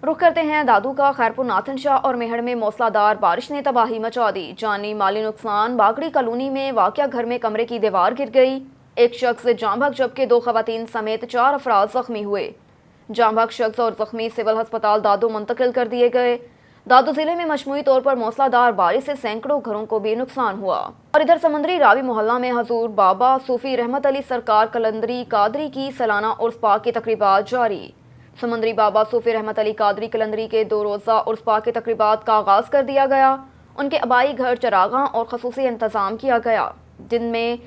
रुख करते हैं दादू का। खैरपुर नाथन शाह और मेहड़ में मौसलाधार बारिश ने तबाही मचा दी। जानी माली नुकसान। बागड़ी कॉलोनी में वाक़या घर में कमरे की दीवार गिर गई। एक शख्स जाँ बहक जबकि 2 खवातीन समेत 4 अफराद जख्मी हुए। जाँ बहक शख्स और जख्मी सिविल अस्पताल दादू मुंतकिल कर दिए गए। दादू जिले में मजमूई तौर पर मौसलाधार बारिश से सैकड़ों घरों को भी नुकसान हुआ। और इधर समंदरी रावी मोहल्ला में हजूर बाबा सूफी रहमत अली सरकार कलंदरी कादरी की सालाना उर्स पाक की तकरीबात जारी। समंदरी बाबा सूफी रहमत अली कादरी कलंदरी के 2 रोज़ा उर्स पाक की तकरीबात का आगाज़ कर दिया गया। उनके आबाई घर चरागां और खसूसी इंतज़ाम किया गया, जिनमें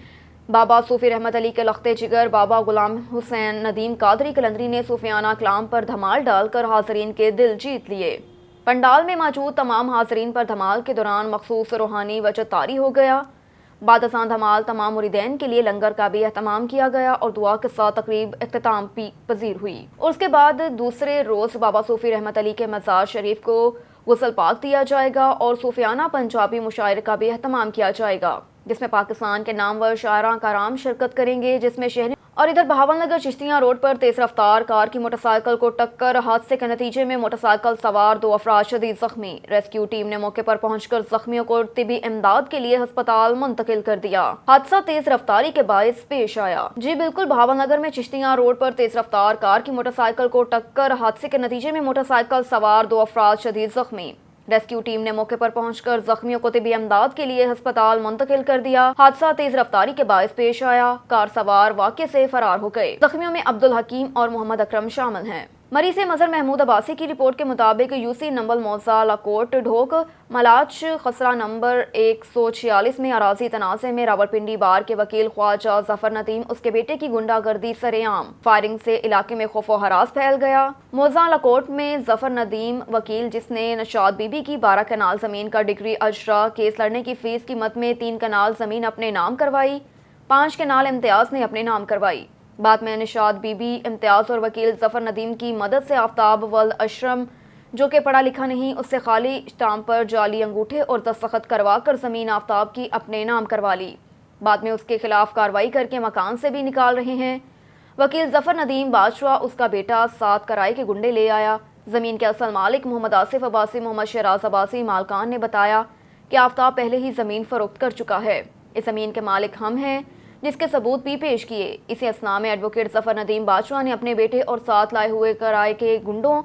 बाबा सूफी रहमत अली के लख्ते जिगर बाबा गुलाम हुसैन नदीम कादरी कलंदरी ने सूफियाना कलाम पर धमाल डालकर हाज़रीन के दिल जीत लिए। पंडाल में मौजूद तमाम हाज़रीन पर धमाल के दौरान मखसूस रूहानी वजह तारी हो गया। बाद अज़ां धमाल तमाम मुरीदैन के लिए लंगर का भी एहतमाम किया गया और दुआ के साथ तकरीब इख्तिताम पजीर हुई। और उसके बाद दूसरे रोज़ बाबा सूफी रहमत अली के मज़ार शरीफ को गुस्ल पाक दिया जाएगा और सूफियाना पंजाबी मुशायरे का भी एहतमाम किया जाएगा, जिसमें पाकिस्तान के नामवर शायरा कराम शिरकत करेंगे, जिसमें शहरी। और इधर बहावलनगर चिश्तियाँ रोड पर तेज रफ्तार कार की मोटरसाइकिल को टक्कर। हादसे के नतीजे में मोटरसाइकिल सवार 2 अफराद शदीद जख्मी। रेस्क्यू टीम ने मौके पर पहुंचकर जख्मियों को तिबी इमदाद के लिए अस्पताल मुंतकिल कर दिया। हादसा तेज रफ्तारी के बायस पेश आया। जी बिल्कुल, बहावलनगर में चिश्तियाँ रोड पर तेज रफ्तार कार की मोटरसाइकिल को टक्कर। हादसे के नतीजे में मोटरसाइकिल सवार 2 अफराद शदीद जख्मी। रेस्क्यू टीम ने मौके पर पहुंचकर जख्मियों को तिबी इमदाद के लिए अस्पताल मुंतकिल कर दिया। हादसा तेज रफ्तारी के बायस पेश आया। कार सवार वाक़े से फरार हो गए। जख्मियों में अब्दुल हकीम और मोहम्मद अकरम शामिल हैं। मरी से मजर महमूद अब्बासी की रिपोर्ट के मुताबिक यूसी नंबर मौजा लाकोट ढोक मलाच खसरा नंबर 146 में अराजी तनाज़े में रावलपिंडी बार के वकील ख्वाजा जफर नदीम उसके बेटे की गुंडागर्दी सरेआम। फायरिंग से इलाके में खौफ व हरास फैल गया। मौजा लाकोट में जफर नदीम वकील, जिसने नशाद बीबी की 12 कनाल जमीन का डिग्री अजरा केस लड़ने की फीस कीमत में 3 कनाल जमीन अपने नाम करवाई, 5 कनाल इम्तियाज ने अपने नाम करवाई। बाद में निशाद बीबी, इम्तियाज और वकील जफर नदीम की मदद से आफ्ताब वल अशरम, जो कि पढ़ा लिखा नहीं, उससे खाली स्टाम्प पर जाली अंगूठे और दस्तखत करवा कर ज़मीन आफ्ताब की अपने नाम करवा ली। बाद में उसके खिलाफ कार्रवाई करके मकान से भी निकाल रहे हैं। वकील जफर नदीम बादशाह उसका बेटा 7 कराए के गुंडे ले आया। ज़मीन के असल मालिक मोहम्मद आसिफ अब्बासी, मोहम्मद शराज अब्बासी मालकान ने बताया कि आफ्ताब पहले ही ज़मीन फरोख्त कर चुका है। इस ज़मीन के मालिक हम हैं, जिसके सबूत भी पेश किए। इसी असना में एडवोकेट जफर नदीम बादशाह ने अपने बेटे और साथ लाए हुए किराए के गुंडों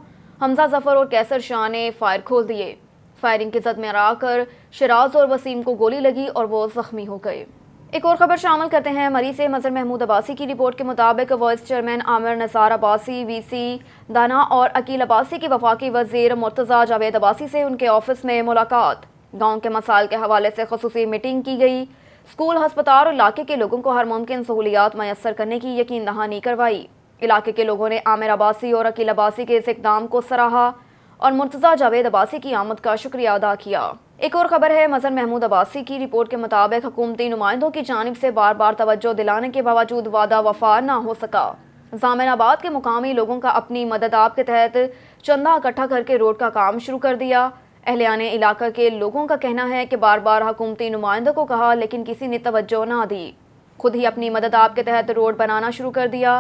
हमजा जफर और कैसर शाह ने फायर खोल दिए। फायरिंग की जद में आकर शराज और वसीम को गोली लगी और वो जख्मी हो गए। एक और खबर शामिल करते हैं। मरी से मजर महमूद अब्बासी की रिपोर्ट के मुताबिक vice chairman Aamir Nisar Abbasi, VC दाना और अकील अब्बासी की वफाकी वजीर मुर्तज़ा जावेद अब्बासी से उनके ऑफिस में मुलाकात। गाँव के मसाइल के हवाले से खसूसी मीटिंग की गई। स्कूल, अस्पताल और इलाके के लोगों को हर मुमकिन सहूलियात मैसर करने की यकीन दहानी करवाई। इलाके के लोगों ने आमिर अब्बासी और अकील अब्बासी के इस इक़दाम को सराहा और मुर्तज़ा जावेद अब्बासी की आमद का शुक्रिया अदा किया। एक और खबर है। मजर महमूद अब्बासी की रिपोर्ट के मुताबिक हुकूमती नुमाइंदों की जानिब से बार बार तवज्जो दिलाने के बावजूद वादा वफा ना हो सका। जामिनाबाद के मुकामी लोगों का अपनी मदद आप के तहत चंदा इकट्ठा करके रोड का काम शुरू कर दिया। अहलियाने इलाका के लोगों का कहना है कि बार बार हुकूमती नुमाइंदों को कहा, लेकिन किसी ने तवज्जो ना दी। खुद ही अपनी मदद आप के तहत रोड बनाना शुरू कर दिया,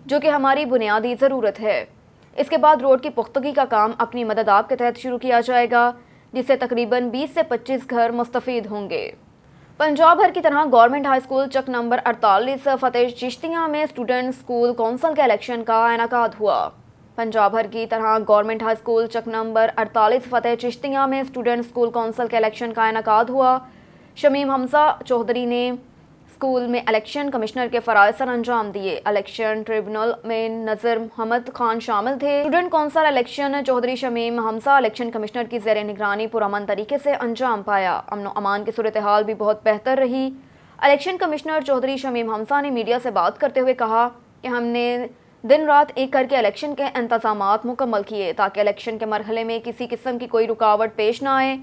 जो कि हमारी बुनियादी ज़रूरत है। इसके बाद रोड की पुख्तगी का काम अपनी मदद आप के तहत शुरू किया जाएगा, जिससे तकरीबन 20 से 25 घर मुस्तफ़ीद होंगे। पंजाब भर की तरह गवर्नमेंट हाई स्कूल चक नंबर 48 फतेह चिश्तियाँ में स्टूडेंट स्कूल कौंसिल के इलेक्शन का इनेकाद हुआ। पंजाब भर की तरह गवर्नमेंट हाई स्कूल चक नंबर 48 फतेह चिश्तियाँ में स्टूडेंट स्कूल कौंसिल के इलेक्शन का इनेकाद हुआ। शमीम हमजा चौधरी ने स्कूल में इलेक्शन कमिश्नर के फ़राइज़ सर अंजाम दिए। इलेक्शन ट्रिब्यूनल में नज़र मोहम्मद खान शामिल थे। Student council election Chaudhry Shamim Hamza election commissioner की ज़ेर निगरानी पुरअमन तरीके से अंजाम पाया। अमन व अमान की सूरत हाल भी बहुत बेहतर रही। इलेक्शन कमिश्नर चौधरी शमीम हमजा ने मीडिया से बात करते हुए कहा कि हमने दिन रात एक करके इलेक्शन के इंतज़ामात मुकम्मल किए ताकि इलेक्शन के मरहले में किसी किस्म की कोई रुकावट पेश ना आए।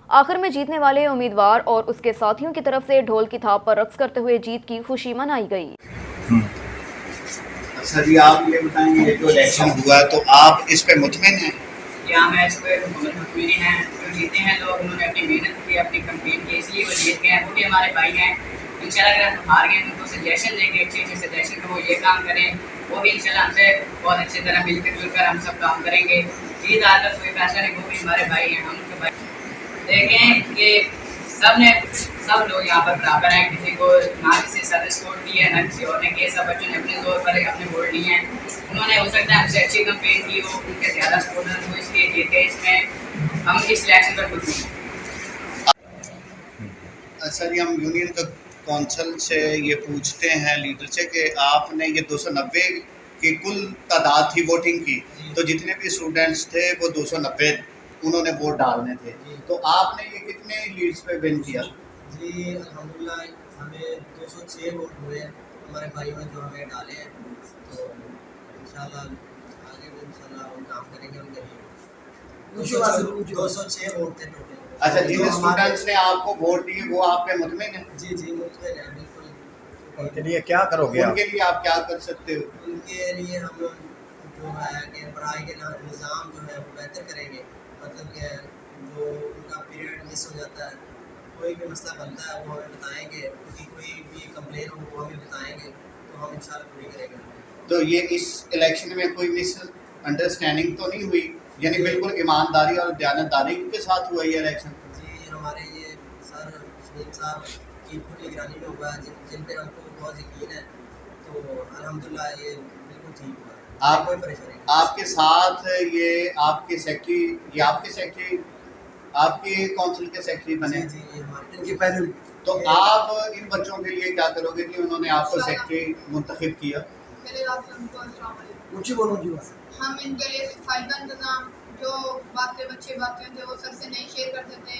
आखिर में जीतने वाले उम्मीदवार और उसके साथियों की तरफ से ढोल की थाप पर रक्स करते हुए जीत की खुशी मनाई गई। अच्छा जी, आप ये बताएंगे, ये जो इलेक्शन हुआ तो आप इस पे मुतमिन हैं? क्या मैं इस पर मुतमिन हैं। जो जीते हैं लोग, उन्होंने अपनी मेहनत की, अपनी कंपेन की, इसलिए वो जीत गए हैं। वो भी हमारे भाई हैं। इंशाल्लाह अगर हम हार गए तो उनको सजेशन देंगे, अच्छे अच्छे सजेशन को ये काम करें, वो भी इंशाल्लाह हमसे बहुत अच्छी तरह मिलकर जुलकर हम सब काम करेंगे। जीत हार का कोई फैसला नहीं, वो भी हमारे भाई हैं, हम उनके भाई। देखें कि सब लोग यहाँ पर बराबर हैं, किसी को ना किसी सर्विस कोड दी है ना किसी और ने किया। सब बच्चों ने अपने तौर पर अपने वोट लिए हैं। उन्होंने हो सकता है हमसे अच्छी कंपेन की हो, उनके ज़्यादा सपोर्टर हो, इसलिए जीते। इसमें हम इस इलेक्शन पर खुश हैं। सर हम यूनियन का कौंसल से ये पूछते हैं लीडर से कि आपने ये 290 की कुल तादाद थी वोटिंग की, तो जितने भी स्टूडेंट्स थे वो 290 उन्होंने वोट डालने थे, तो आपने ये कितने लीड्स पे विन किया? जी अल्हम्दुलिल्लाह हमें 206 वोट हुए हमारे भाइयों ने जो हमें डाले हैं, तो इंशाल्लाह आगे भी इंशाल्लाह हम काम करेंगे उनके लिए। 206 वोट थे टोटल। अच्छा, जिन स्टूडेंट्स ने आपको वोट दिए वो आप पे मुतमिन है? जी मुतमिन है बिल्कुल। उनके लिए क्या करोगे? उनके लिए आप क्या कर सकते हो? उनके लिए हम जो है कि पढ़ाई के निज़ाम जो है वो बेहतर करेंगे। मतलब कि जो उनका पीरियड मिस हो जाता है, कोई भी मसला बनता है वो हमें बताएंगे, उनकी कोई भी कंप्लेन हो वो हमें बताएंगे, तो हम इंशाल्लाह पूरी करेंगे। तो ये इस इलेक्शन में कोई मिस अंडरस्टैंडिंग तो नहीं हुई, यानी बिल्कुल ईमानदारी और दयानतदारी के साथ हुआ ये इलेक्शन? जी हमारे ये सर शहीद साहब की पूरी निगरानी में हुआ है, जिन पे हमको बहुत यकीन है, तो अल्हम्दुलिल्लाह ये बिल्कुल ठीक हुआ है। आप कोई परेशानी नहीं। आपके साथ ये आपके सेक्रेटरी आपके काउंसिल के सेक्रेटरी बने, जी ये हमारे इनकी पहले तो आप इन बच्चों के लिए क्या करोगे कि उन्होंने आपको सेक्रेटरी मुंतखब किया? मेरे रास्ते उनको अस्सलाम वालेकुम। ऊँची बोलो जी बस। हम इनके लिए सफाई का इंतज़ाम, जो बच्चे बातें थे वो सर से नहीं शेयर करते थे,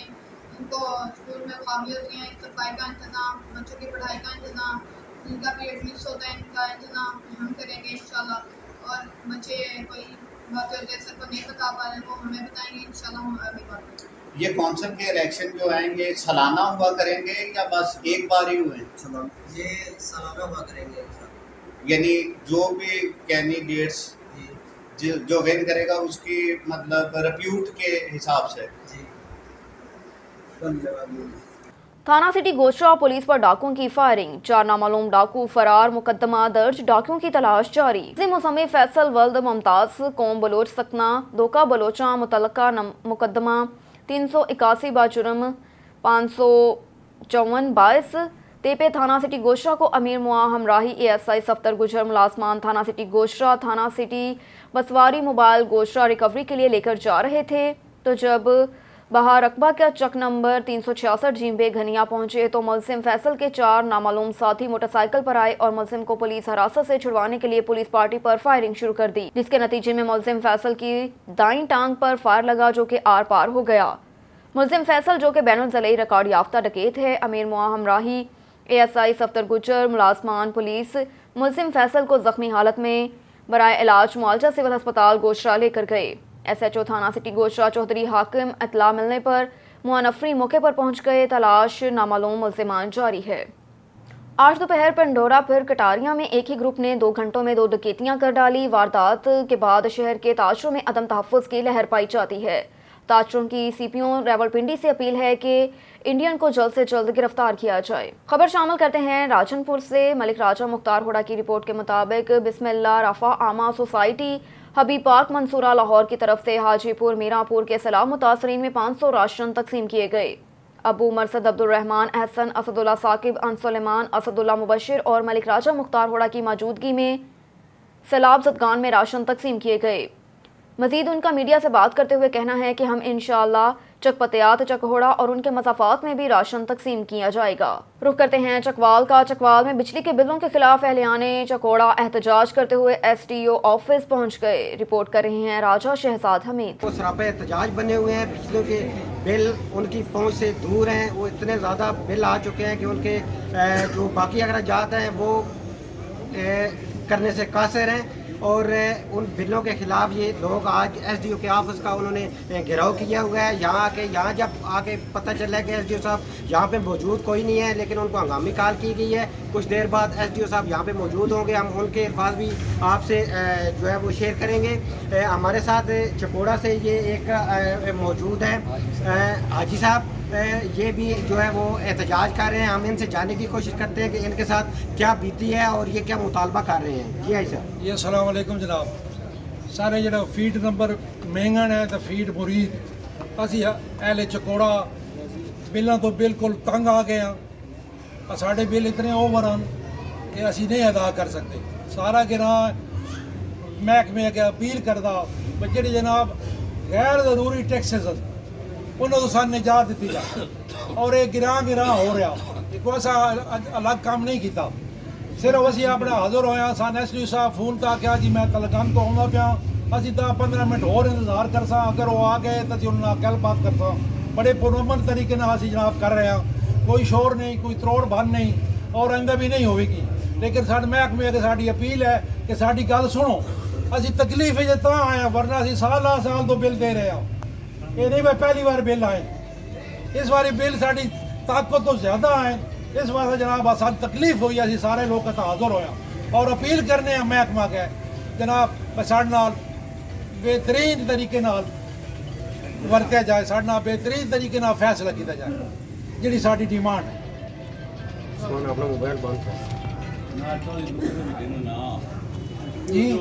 उनको स्कूल में खामी होती हैं, सफाई का इंतज़ाम, बच्चों की पढ़ाई का इंतज़ाम, जिनका पीरियड मिस होता है इनका इंतज़ाम हम करेंगे इंशाल्लाह। और बच्चे कोई बातें होती है सर को नहीं बता पा रहे वो हमें बताएंगे, इंशाल्लाह हम आगे बात करेंगे। ये कौंसिल के इलेक्शन जो आएंगे सालाना हुआ करेंगे या बस एक बार ही हुए? ये सालाना हुआ करेंगे इंशाल्लाह। यानी जो भी कैंडिडेट्स जी जो विन करेगा उसकी मतलब रिप्यूट के हिसाब से। जी थाना सिटी गोशरा पुलिस पर डाकुओं की फायरिंग, 4 नामालूम डाकू फरार, मुकदमा दर्ज, डाकुओं की तलाश जारी। मौसमी फैसल वल्द मुमताज कौम बलोच सकना दोका बलोचा मुतलका मुकदमा 381 बाजुर्म 554 बाइस तेपे थाना सिटी गोशरा को अमीर मुआ हमराही ASI सफ्तर गुजर मुलाजमान थाना सिटी गोशरा थाना सिटी बसवारी मोबाइल गोशरा रिकवरी के लिए लेकर जा रहे थे, तो जब बहार रकबा का चक नंबर 366 जींबे घनिया पहुंचे तो मुलजिम फैसल के 4 नामालूम साथी मोटरसाइकिल पर आए और मुलजिम को पुलिस हिरासत से छुड़वाने के लिए पुलिस पार्टी पर फायरिंग शुरू कर दी, जिसके नतीजे में मुलजिम फैसल की दाईं टांग पर फायर लगा जो कि आर पार हो गया। मुलजिम फैसल जो कि बैनुल ज़िले रिकॉर्ड याफ्ता डकैत है, अमीर मुआ हमराही ASI सफ्तर गुजर मुलाजमान पुलिस मुलजिम फैसल को जख्मी हालत में बराए इलाज मुआवजा सिविल अस्पताल गोशरा लेकर गए। SHO थाना सिटी गोशरा चौधरी हाकिम इतला मिलने पर मुआनफरी मौके पर पहुंच गए, तलाश नामालूम मुलजिमान जारी है। आज दोपहर पंडोरा फिर कटारिया में एक ही ग्रुप ने 2 घंटों में 2 डकैतियां कर डाली। वारदात के बाद शहर के ताजरों में अदम तहफ़्फ़ुज़ की लहर पाई जाती है। ताजरों की CPO रावलपिंडी से अपील है कि इंडियन को जल्द से जल्द गिरफ्तार किया जाए। खबर शामिल करते हैं राजनपुर से। मलिक राजा मुख्तार हुडा की रिपोर्ट के मुताबिक बिस्मिल्लाह रफ़ा आमा सोसाइटी हबीब पार्क मंसूरा लाहौर की तरफ से हाजीपुर मीरापुर के सैलाब मुतासरीन में 500 राशन तकसीम किए गए। अबू मरसद अब्दुलरहमान अहसन असदुल्ला साकिब अनसुलेमान असदुल्ला मुबशिर और मलिक राजा मुख्तार हुडा की मौजूदगी में सैलाब ज़दगान में राशन तकसीम किए गए। मजीद उनका मीडिया से बात करते हुए कहना है कि हम इंशाअल्लाह चकपतियात चकहोड़ा और उनके मसाफात में भी राशन तकसीम किया जाएगा। रुख करते हैं चकवाल का। चकवाल में बिजली के बिलों के खिलाफ अहलियाने चकोड़ा एहतजाज करते हुए SDO ऑफिस पहुंच गए। रिपोर्ट कर रहे हैं राजा शहजाद हमीद। वो सरापा एहतजाज बने हुए हैं, बिजली के बिल उनकी पहुंच से दूर हैं। वो इतने ज़्यादा बिल आ चुके हैं कि उनके जो बाकी अखराजात हैं वो करने से कासिर हैं और उन बिलों के खिलाफ ये लोग आज SDO के ऑफिस का उन्होंने घेराव किया हुआ है। यहाँ जब आके पता चला कि SDO साहब यहाँ पे मौजूद कोई नहीं है, लेकिन उनको हंगामी कॉल की गई है کچھ دیر بعد SDO صاحب یہاں پہ موجود ہوں گے, ہم ان کے الفاظ بھی آپ سے جو ہے وہ شیئر کریں گے. ہمارے ساتھ چکوڑا سے یہ ایک موجود ہے حاجی صاحب, یہ بھی جو ہے وہ احتجاج کر رہے ہیں. ہم ان سے جاننے کی کوشش کرتے ہیں کہ ان کے ساتھ کیا بیتی ہے اور یہ کیا مطالبہ کر رہے ہیں. جی حاجی صاحب. جی السلام علیکم جناب. سارے جڑا فیڈ نمبر مہنگن ہے تو فیڈ مرید اسی اہل چکوڑا بلاں تو بالکل تنگ آ گئے ہیں. ساڈے بل اتنے اوور ہیں کہ اسی نہیں ادا کر سکتے. سارا گراں محکمے اگے اپیل کردا جڑے جناب غیر ضروری ٹیکسز انہوں تو سان نجات دیتی جائے, اور یہ گراں ہو رہا. کوئی ایسا الگ کام نہیں کیتا, صرف اسی اپنے حاضر ہویا. سان SDO صاحب فون تا کیا جی میں کلگام تو آؤں پیا, اسی 10-15 منٹ اور انتظار کرساں, اگر وہ آ گئے تو اسی انہوں نے گل بات کرساں. بڑے پرامن طریقے نال اسی جناب کر رہے ہیں, کوئی شور نہیں, کوئی تروڑ بھن نہیں, اور آئندہ بھی نہیں ہوئے گی. لیکن ساڈے محکمے اگے ساڈی اپیل ہے کہ ساڈی گل سنو. اسی تکلیف ہے جے تاں آئے ہیں, ورنہ اسی سال تو بل دے رہے ہیں. یہ نہیں میں پہلی بار بل آئے, اس باری بل ساڈی طاقت تو زیادہ آئے. اس واسطے جناب ساری تکلیف ہوئی, اسی سارے لوگ حاضر ہویا اور اپیل کرنے ہیں محکمہ کے جناب ساڈے نال بہترین طریقے نال ورتیا جائے, ساڈے نال بہترین طریقے نال فیصلہ کیا جائے جڑی ساڈی ڈیمانڈ ہے. اپنا موبائل بند کر. جی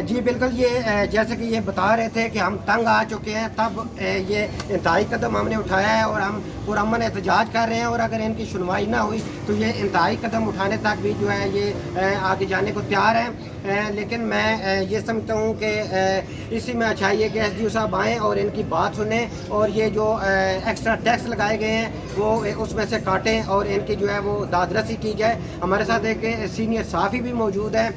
جی بالکل, یہ جیسے کہ یہ بتا رہے تھے کہ ہم تنگ آ چکے ہیں, تب یہ انتہائی قدم ہم نے اٹھایا ہے اور ہم پرامن احتجاج کر رہے ہیں. اور اگر ان کی سنوائی نہ ہوئی تو یہ انتہائی قدم اٹھانے تک بھی جو ہے یہ آگے جانے کو تیار ہیں. لیکن میں یہ سمجھتا ہوں کہ اسی میں اچھائی ہے کہ SDO صاحب آئیں اور ان کی بات سنیں, اور یہ جو ایکسٹرا ٹیکس لگائے گئے ہیں وہ اس میں سے کاٹیں اور ان کی جو ہے وہ داد رسی کی جائے. ہمارے ساتھ ایک سینئر صحافی بھی موجود ہے,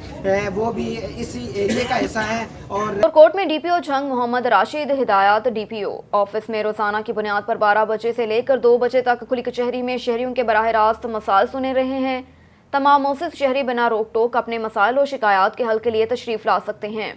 وہ بھی اسی ایریے کا حصہ ہے. اور کوٹ میں DPO جنگ محمد راشد ہدایات DPO آفس میں روزانہ کی بنیاد پر 12 بجے سے لے کر 2 بجے تک کھلی کچہری میں شہریوں کے براہ راست مسائل سنے رہے ہیں. تمام منصف شہری بنا روک ٹوک اپنے مسائل و شکایات کے حل کے لیے تشریف لا سکتے ہیں.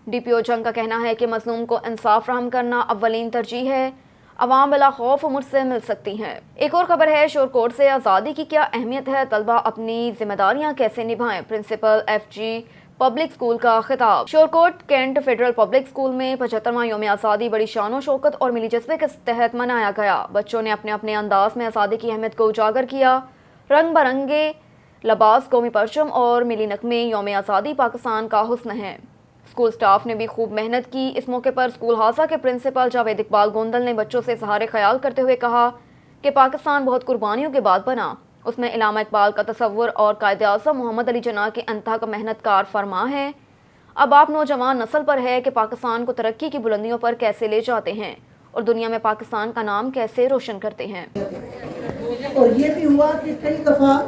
DPO جنگ کا کہنا ہے کہ مظلوم کو انصاف فراہم کرنا اولین ترجیح ہے. عوام بلا خوف مجھ سے مل سکتی ہیں. ایک اور خبر ہے, شورکوٹ سے آزادی کی کیا اہمیت ہے, طلبہ اپنی ذمہ داریاں کیسے نبھائیں, پرنسپل FG پبلک اسکول کا خطاب. Shorkot cantt federal public school میں 75واں یوم آزادی بڑی شان و شوکت اور ملی جذبے کے تحت منایا گیا. بچوں نے اپنے اپنے انداز میں آزادی کی اہمیت کو اجاگر کیا. رنگ برنگے لباس, قومی پرچم اور ملی نغمے یوم آزادی پاکستان کا حسن ہے. اسکول سٹاف نے بھی خوب محنت کی. اس موقع پر اسکول ہاسا کے پرنسپل جاوید اقبال گوندل نے بچوں سے اظہار خیال کرتے ہوئے کہا کہ پاکستان بہت قربانیوں کے بعد بنا. اس میں علامہ اقبال کا تصور اور قائد اعظم محمد علی جناح کے انتہا کا محنت کار فرما ہے. اب آپ نوجوان نسل پر ہے کہ پاکستان کو ترقی کی بلندیوں پر کیسے لے جاتے ہیں اور دنیا میں پاکستان کا نام کیسے روشن کرتے ہیں. اور یہ بھی ہوا کہ کئی دفعہ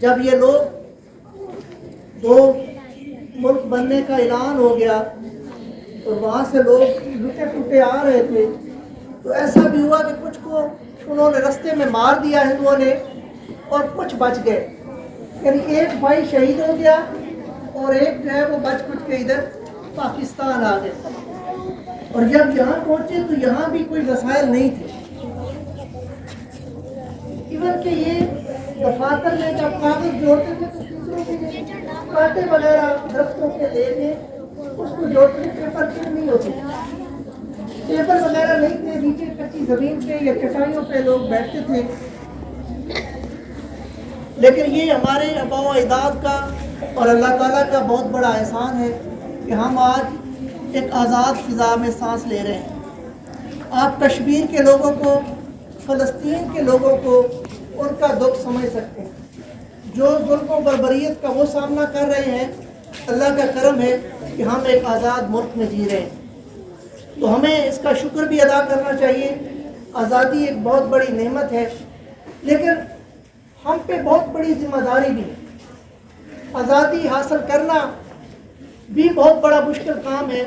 جب یہ لوگ 2 ملک بننے کا اعلان ہو گیا اور وہاں سے لوگ لٹے پٹے آ رہے تھے, تو ایسا بھی ہوا کہ کچھ کو انہوں نے رستے میں مار دیا ہندوؤں نے اور کچھ بچ گئے. یعنی ایک بھائی شہید ہو گیا اور ایک جو ہے وہ بچ کچھ کے ادھر پاکستان آ گئے. اور جب یہاں پہنچے تو یہاں بھی کوئی وسائل نہیں تھے. ایون کہ یہ دفاتر میں جب کاغذ جوڑتے تھے تو دوسروں کے کانٹے وغیرہ درختوں کے لے کے اس کو جوڑتے تھے, پیپر کیوں نہیں ہوتے, پیپر وغیرہ نہیں تھے, نیچے کچی زمین پہ یا چٹائیوں پہ لوگ بیٹھتے تھے. لیکن یہ ہمارے آباء و اجداد کا اور اللہ تعالیٰ کا بہت بڑا احسان ہے کہ ہم آج ایک آزاد فضا میں سانس لے رہے ہیں. آپ کشمیر کے لوگوں کو, فلسطین کے لوگوں کو ان کا دکھ سمجھ سکتے ہیں. جو ظلم و بربریت کا وہ سامنا کر رہے ہیں, اللہ کا کرم ہے کہ ہم ایک آزاد ملک میں جی رہے ہیں, تو ہمیں اس کا شکر بھی ادا کرنا چاہیے. آزادی ایک بہت بڑی نعمت ہے, لیکن ہم پہ بہت بڑی ذمہ داری بھی ہے. آزادی حاصل کرنا بھی بہت بڑا مشکل کام ہے.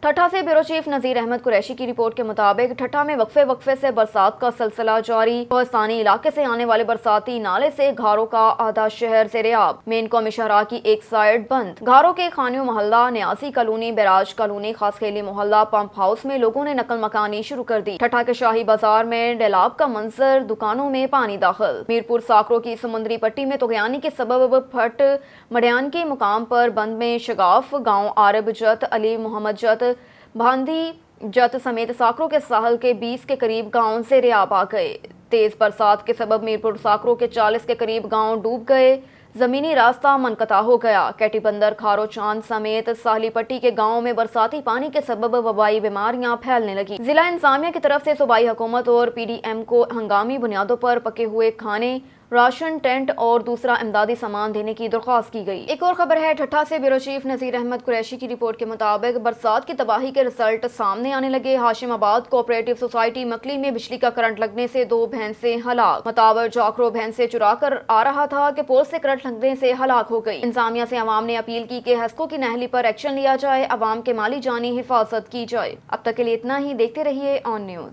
ठट्ठा से ब्यूरो चीफ नजीर अहमद कुरैशी की रिपोर्ट के मुताबिक ठट्ठा में वक्फे से बरसात का सिलसिला जारी। कोहिस्तानी इलाके से आने वाले बरसाती नाले से घारों का आधा शहर ज़ेर-ए-आब। मेन कौमी शाहराह की एक साइड बंद। घारों के खानियों मोहल्ला, न्यासी कॉलोनी, बैराज कॉलोनी, खासखेली मोहल्ला, पंप हाउस में लोगों ने नकल मकानी शुरू कर दी। ठट्ठा के शाही बाजार में डैलाब का मंजर, दुकानों में पानी दाखिल। मीरपुर साकरों की समुद्री पट्टी में तुगयानी के सबब फट मडियान के मुकाम पर बंद में शगाफ गाँव, आरब जत, अली मोहम्मद जत, भांदी जत समेत साकरों के साहल के 20 के करीब गांव ज़ेर-ए-आब आ गए। तेज बरसात के सबब मीरपुर साकरों के 40 के करीब गांव डूब गए। जमीनी रास्ता मनकता हो गया। कैटी बंदर, खारो चांद समेत साहली पट्टी के गांवों में बरसाती पानी के सबब वबाई बीमारियां फैलने लगी। जिला इंतजामिया की तरफ से सूबाई हुकूमत और PDM को हंगामी बुनियादों पर पके हुए खाने, राशन, टेंट और दूसरा इमदादी सामान देने की दरख्वास्त की गई। एक और खबर है ठट्ठा से ब्यूरो चीफ नजीर अहमद कुरैशी की रिपोर्ट के मुताबिक बरसात की तबाही के रिजल्ट सामने आने लगे। हाशिमाबाद कोऑपरेटिव सोसाइटी मकली में बिजली का करंट लगने से 2 भैंसें हलाक। मतावर जाकरो भैंसें चुरा कर आ रहा था कि पोल से करंट लगने से हलाक हो गई। इंतजामिया से अवाम ने अपील की कि हेस्को की नहली पर एक्शन लिया जाए, अवाम के माली जानी हिफाजत की जाए। अब तक के लिए इतना ही। देखते रहिए ऑन न्यूज।